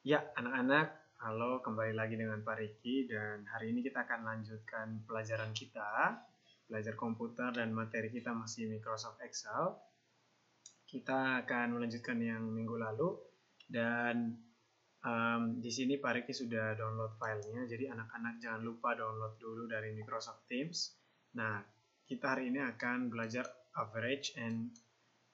Ya, anak-anak, halo, kembali lagi dengan Pak Riki, dan hari ini kita akan lanjutkan pelajaran kita, belajar komputer, dan materi kita masih Microsoft Excel. Kita akan melanjutkan yang minggu lalu, dan di sini Pak Riki sudah download filenya, jadi anak-anak jangan lupa download dulu dari Microsoft Teams. Nah, kita hari ini akan belajar average and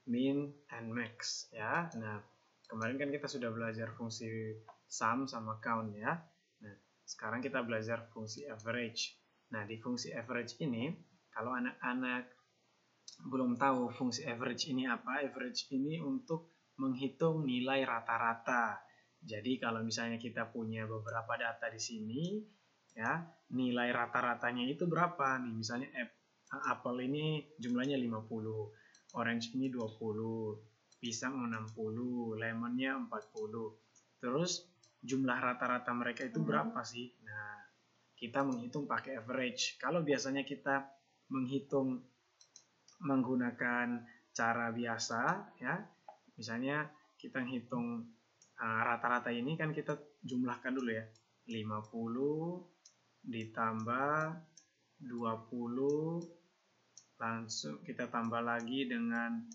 min and max, ya. Nah, kemarin kan kita sudah belajar fungsi sum sama count, ya. Nah, sekarang kita belajar fungsi average. Nah, di fungsi average ini, kalau anak-anak belum tahu fungsi average ini apa, average ini untuk menghitung nilai rata-rata. Jadi kalau misalnya kita punya beberapa data di sini, ya, nilai rata-ratanya itu berapa nih? Misalnya apel ini jumlahnya 50, orange ini 20, pisang 60, lemonnya 40. Terus jumlah rata-rata mereka itu berapa sih? Nah, kita menghitung pakai average. Kalau biasanya kita menghitung menggunakan cara biasa, ya, misalnya kita hitung rata-rata ini kan kita jumlahkan dulu ya, 50 ditambah 20, langsung kita tambah lagi dengan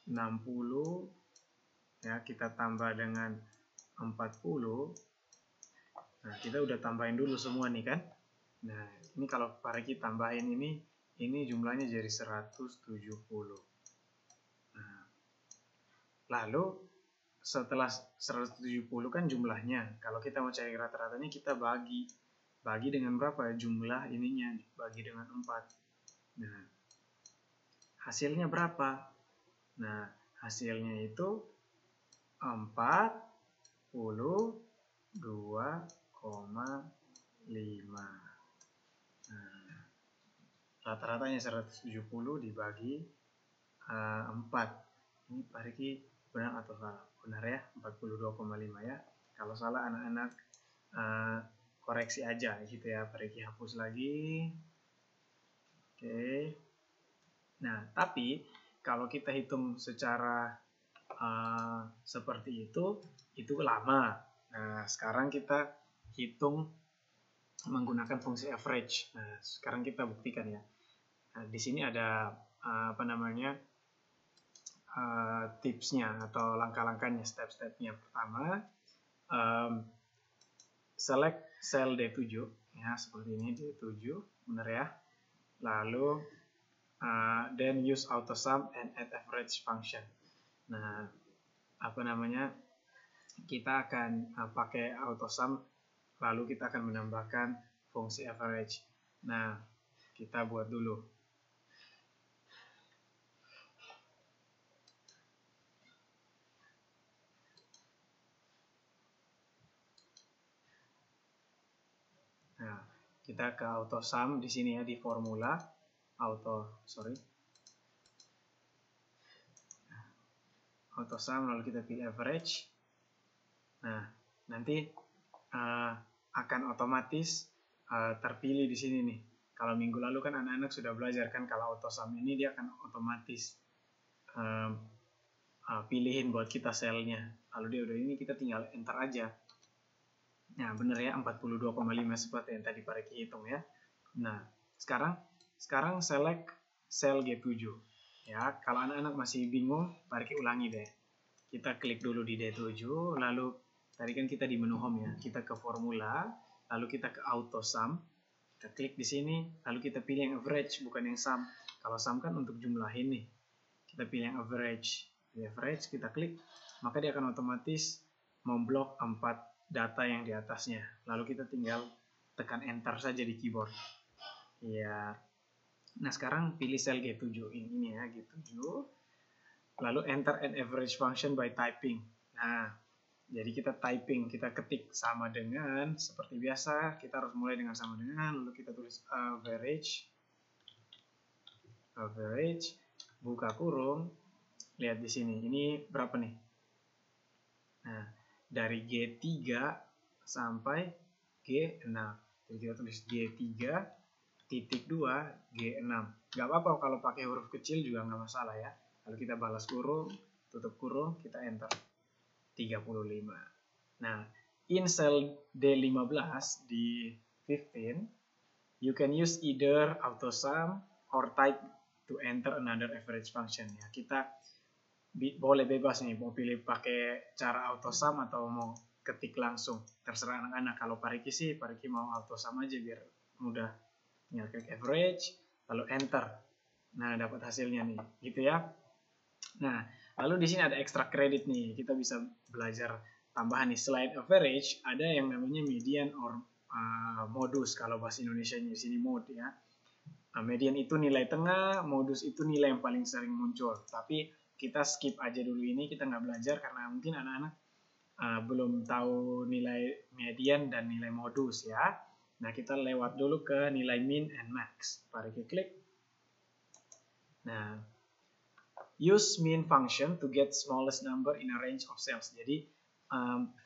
60, ya, kita tambah dengan 40. Nah, kita udah tambahin dulu semua nih kan. Nah, ini kalau Pak Riki tambahin ini jumlahnya jadi 170. Nah, lalu setelah 170 kan jumlahnya, kalau kita mau cari rata-ratanya kita bagi dengan berapa jumlah ininya, bagi dengan 4. Nah, hasilnya berapa? Nah, hasilnya itu 42,5. Nah, rata-ratanya 170 dibagi 4. Ini Pak Riki benar atau salah? Benar ya, 42,5 ya. Kalau salah anak-anak koreksi aja gitu ya. Pak Riki hapus lagi. Oke. Nah, tapi kalau kita hitung secara seperti itu lama. Nah, sekarang kita hitung menggunakan fungsi average. Nah, sekarang kita buktikan ya. Nah, di sini ada tipsnya atau langkah-langkahnya, step-stepnya. Pertama, select cell D7, ya, seperti ini D7, benar ya. Lalu then use AutoSum and add average function. Nah, kita akan pakai AutoSum, lalu kita akan menambahkan fungsi average. Nah, kita buat dulu. Nah, kita ke AutoSum di sini ya, di formula AutoSum, lalu kita pilih average. Nah, nanti akan otomatis terpilih di sini nih. Kalau minggu lalu kan anak-anak sudah belajar kan, kalau AutoSum ini dia akan otomatis pilihin buat kita selnya. Lalu dia udah ini, kita tinggal enter aja. Nah, bener ya, 42,5 seperti yang tadi Pak Riki hitung ya. Nah, sekarang select cell G7. Ya, kalau anak-anak masih bingung, Pak Riki ulangi deh. Kita klik dulu di D7, lalu tadi kan kita di menu home ya, kita ke formula, lalu kita ke AutoSum, kita klik di sini, lalu kita pilih yang average, bukan yang sum. Kalau sum kan untuk jumlah ini. Kita pilih yang average. Di average kita klik, maka dia akan otomatis memblok 4 data yang di atasnya. Lalu kita tinggal tekan enter saja di keyboard. Ya. Nah, sekarang pilih sel G7 ini ya, G7. Lalu enter an average function by typing. Nah, jadi kita typing, kita ketik sama dengan seperti biasa, kita harus mulai dengan sama dengan, lalu kita tulis average, buka kurung, lihat di sini, ini berapa nih? Nah, dari G3 sampai G6. Jadi kita tulis G3.2 G6. Gak apa-apa kalau pakai huruf kecil juga nggak masalah ya. Lalu kita balas kurung, tutup kurung, kita enter. 35. Nah, in cell D15 di 15, you can use either autosum or type to enter another average function. Ya, kita boleh bebas nih, mau pilih pakai cara autosum atau mau ketik langsung. Terserah anak-anak. Kalau Pak Riki sih, Pak Riki mau autosum aja biar mudah. Tinggal klik average, lalu enter. Nah, dapat hasilnya nih, gitu ya. Nah, lalu di sini ada extra credit nih. Kita bisa belajar tambahan nih. Selain average, ada yang namanya median or modus. Kalau bahasa Indonesia-nya di sini mode ya. Median itu nilai tengah, modus itu nilai yang paling sering muncul. Tapi kita skip aja dulu ini, kita nggak belajar karena mungkin anak-anak belum tahu nilai median dan nilai modus ya. Nah, kita lewat dulu ke nilai min and max. Mari kita klik. Nah, use min function to get smallest number in a range of cells. Jadi,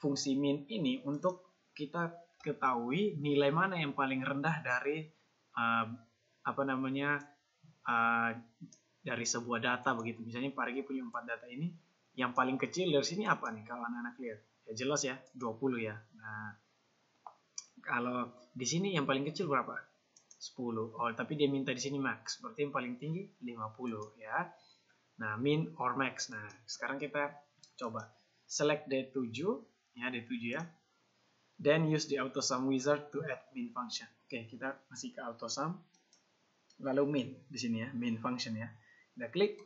fungsi min ini untuk kita ketahui nilai mana yang paling rendah dari dari sebuah data begitu. Misalnya Pak Riki punya 4 data ini, yang paling kecil dari sini apa nih kalau anak-anak lihat? Ya jelas ya, 20 ya. Nah, kalau di sini yang paling kecil berapa? 10. Oh, tapi dia minta di sini max. Berarti yang paling tinggi 50 ya. Nah, min or max. Nah, sekarang kita coba select D7 ya, D7 ya. Then use the autosum wizard to add min function. Oke, kita masih ke autosum. Lalu min di sini ya, min function ya. Kita klik.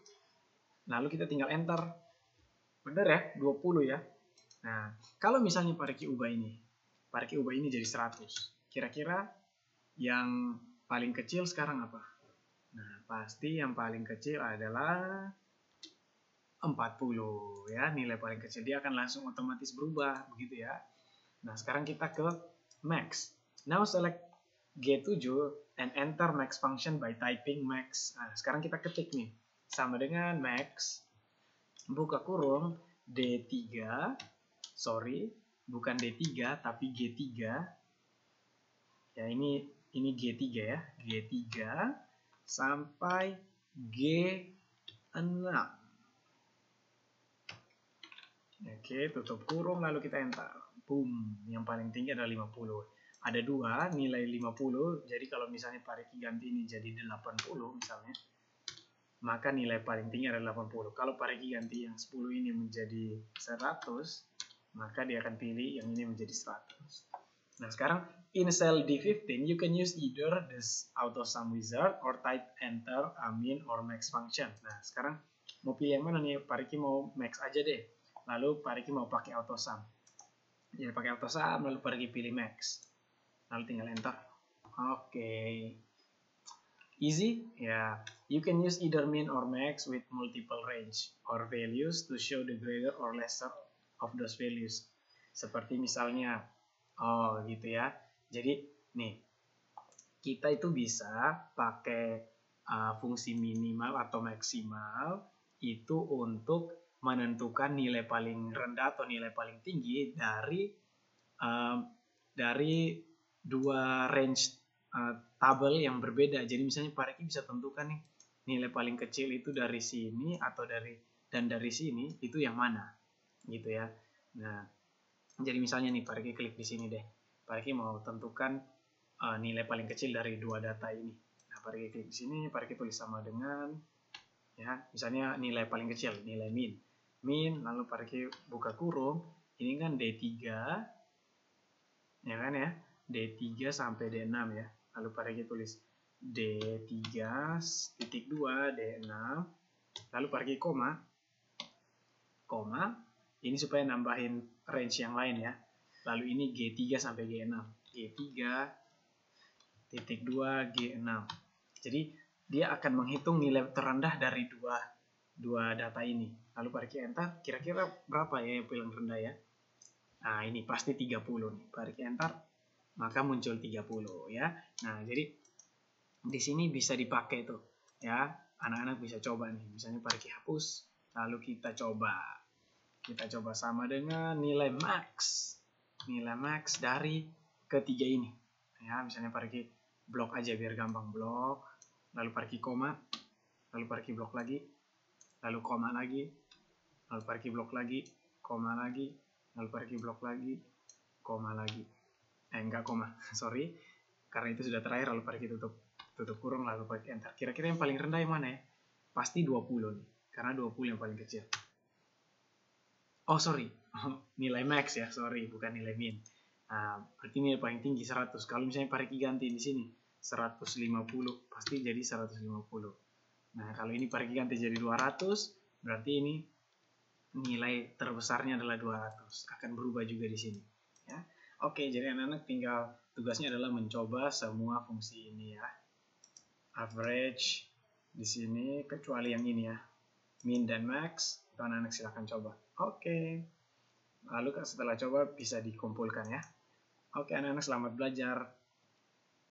Lalu kita tinggal enter. Benar ya, 20 ya. Nah, kalau misalnya Pak Riki ubah ini. Pak Riki ubah ini jadi 100. Kira-kira yang paling kecil sekarang apa? Nah, pasti yang paling kecil adalah 40 ya, nilai paling kecil. Dia akan langsung otomatis berubah begitu ya. Nah, sekarang kita ke max. Now select G7 and enter max function by typing max. Nah, sekarang kita ketik nih. Sama dengan max, buka kurung, D3, sorry, bukan D3, tapi G3. Ya, ini G3 ya. G3 sampai G6. Oke, tutup kurung, lalu kita enter. Boom, yang paling tinggi adalah 50. Ada 2, nilai 50. Jadi kalau misalnya Pak Riki ganti ini jadi 80 misalnya, maka nilai paling tinggi adalah 80. Kalau Pak Riki ganti yang 10 ini menjadi 100, maka dia akan pilih yang ini menjadi 100. Nah, sekarang in cell D15, you can use either this autosum wizard or type enter a min or max function. Nah, sekarang mau pilih yang mana nih? Pak Riki mau max aja deh. Lalu Pak Riki mau pakai autosum. Jadi pakai autosum, lalu Pak Riki pilih max. Lalu tinggal enter. Oke. Easy? Ya. You can use either min or max with multiple range or values to show the greater or lesser of those values. Seperti misalnya, oh gitu ya. Jadi nih, kita itu bisa pakai fungsi minimal atau maksimal itu untuk menentukan nilai paling rendah atau nilai paling tinggi dari dua range tabel yang berbeda. Jadi misalnya Pak Riki bisa tentukan nih nilai paling kecil itu dari sini atau dari sini itu yang mana, gitu ya. Nah, jadi misalnya nih Pak Riki klik di sini deh. Pak Riki mau tentukan nilai paling kecil dari dua data ini. Nah, Pak Riki klik di sini, Pak Riki tulis sama dengan ya, misalnya nilai paling kecil, nilai min. Min, lalu Pak Riki buka kurung, ini kan D3, ya kan ya, D3 sampai D6 ya. Lalu Pak Riki tulis D3,2, D6, lalu Pak Riki koma, ini supaya nambahin range yang lain ya. Lalu ini G3 sampai G6, G3,2, G6. Jadi dia akan menghitung nilai terendah dari dua data ini. Lalu Pak Riki enter, kira-kira berapa ya yang paling rendah ya? Nah, ini pasti 30 nih. Pak Riki enter, maka muncul 30 ya. Nah, jadi di sini bisa dipakai tuh ya. Anak-anak bisa coba nih. Misalnya Pak Riki hapus, lalu kita coba sama dengan nilai max. Nilai max dari ketiga ini. Ya, misalnya Pak Riki blok aja biar gampang, blok. Lalu Pak Riki koma, lalu Pak Riki blok lagi, lalu koma lagi, lalu Pak Riki blok lagi, koma lagi, lalu Pak Riki blok lagi, koma lagi. Enggak koma, sorry. Karena itu sudah terakhir, lalu Pak Riki tutup kurung, lalu Pak Riki enter. Kira-kira yang paling rendah yang mana ya? Pasti 20 nih, karena 20 yang paling kecil. Oh sorry, nilai max ya, sorry, bukan nilai min. Nah, berarti nilai paling tinggi 100. Kalau misalnya Pak Riki ganti di sini 150, pasti jadi 150. Nah, kalau ini Pak Riki ganti jadi 200, berarti ini nilai terbesarnya adalah 200. Akan berubah juga di sini. Ya. Oke, jadi anak-anak tinggal tugasnya adalah mencoba semua fungsi ini ya. Average di sini, kecuali yang ini ya. Min dan max, itu anak-anak silahkan coba. Oke. Lalu setelah coba bisa dikumpulkan ya. Oke, anak-anak selamat belajar.